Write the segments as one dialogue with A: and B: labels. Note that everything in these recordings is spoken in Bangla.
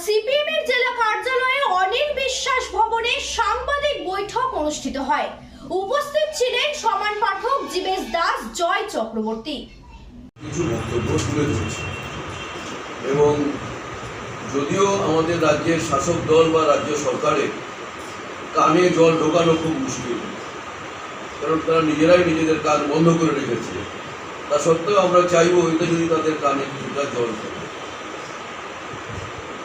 A: সিপিএম এর জেলা কার্যালয়ে অনিল বিশ্বাস ভবনে সাংবাদিক বৈঠক অনুষ্ঠিত হয়। উপস্থিত ছিলেন সমান পাঠক, জীবেশ দাস, জয় চক্রবর্তী।
B: কিছু বক্তব্য তুলে ধরেছে এবং যদিও আমাদের রাজ্যের শাসক দল বা রাজ্য সরকারের কানে জল ঢোকানো খুব মুশকিল, কারণ তারা নিজেরাই নিজেদের কান বন্ধ করে রেখেছে। তা সত্ত্বেও আমরা চাইবো এটা যদি তাদের কানে কিছুটা জল থাকে।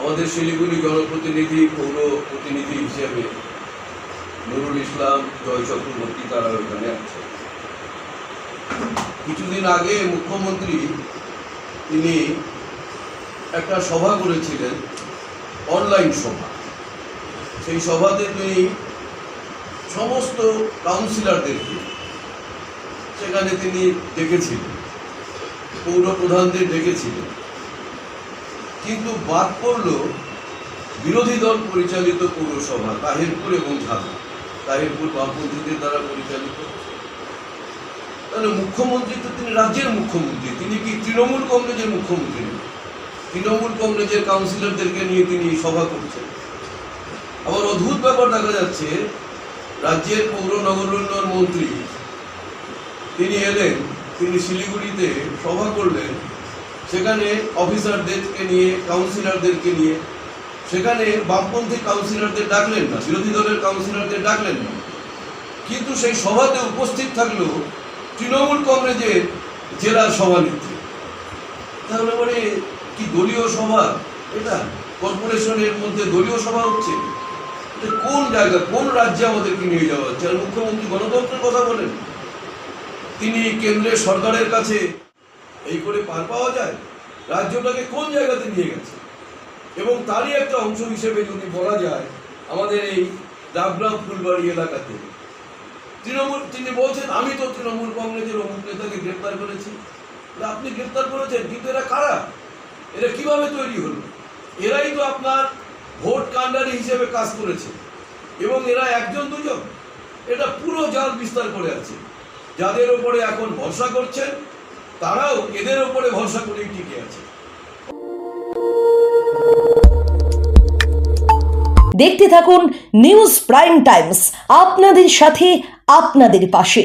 B: আমাদের শিলিগুড়ি জনপ্রতিনিধি, পৌর প্রতিনিধি হিসেবে নুরুল ইসলাম, জয় চক্রবর্তী তারা ওখানে আছে। কিছুদিন আগে মুখ্যমন্ত্রী তিনি একটা সভা করেছিলেন, অনলাইন সভা। সেই সভাতে তিনি সমস্ত কাউন্সিলরদেরকে সেখানে তিনি ডেকেছিলেন, পৌর প্রধানদের ডেকেছিলেন, কিন্তু বাদ পড়ল বিরোধী দল পরিচালিত পৌরসভা তাহিরপুর এবং ঝালদা। তাহিরপুর বামপন্থীদের দ্বারা পরিচালিত। তাহলে মুখ্যমন্ত্রী তো তিনি রাজ্যের মুখ্যমন্ত্রী, তিনি কি তৃণমূল কংগ্রেসের মুখ্যমন্ত্রী? তৃণমূল কংগ্রেসের কাউন্সিলরদেরকে নিয়ে তিনি সভা করছেন। আবার অদ্ভুত ব্যাপার দেখা যাচ্ছে, রাজ্যের পৌর নগর উন্নয়ন মন্ত্রী তিনি এলেন, তিনি শিলিগুড়িতে সভা করলেন, সেখানে অফিসারদেরকে নিয়ে, কাউন্সিলরদেরকে নিয়ে, সেখানে বামপন্থী কাউন্সিলরদের ডাকলেন না, বিরোধী দলের কাউন্সিলরদের ডাকলেন না, কিন্তু সেই সভাতে উপস্থিত থাকলো তৃণমূল কংগ্রেসের জেলার সভানেত্রী। তাহলে মানে কি দলীয় সভা? এটা কর্পোরেশনের মধ্যে দলীয় সভা হচ্ছে? কোন জায়গা, কোন রাজ্যে আমাদেরকে নিয়ে যাওয়া হচ্ছে? আর মুখ্যমন্ত্রী গণতন্ত্রের কথা বলেন, তিনি কেন্দ্রের সরকারের কাছে এই করে পার পাওয়া যায়? রাজ্যটাকে কোন জায়গাতে নিয়ে গেছে? এবং তারই একটা অংশ হিসেবে যদি বলা যায়, আমাদের এই ডাবগ্রাম ফুলবাড়ি এলাকাতে তৃণমূল, তিনি বলছেন আমি তো তৃণমূল কংগ্রেসের অমুক নেতাকে গ্রেপ্তার করেছি। আপনি গ্রেপ্তার করেছেন, কিন্তু এরা কারা? এরা কিভাবে তৈরি হলো? এরাই তো আপনার ভোট কাণ্ডারি হিসেবে কাজ করেছে, এবং এরা একজন দুজন, এটা পুরো জাল বিস্তার করে আছে। যাদের ওপরে এখন ভরসা করছেন তারাও এদের ওপরে ভরসা করেই টিকে আছে।
C: দেখতে থাকুন নিউজ প্রাইম টাইমস, আপনাদের সাথে, আপনাদের পাশে।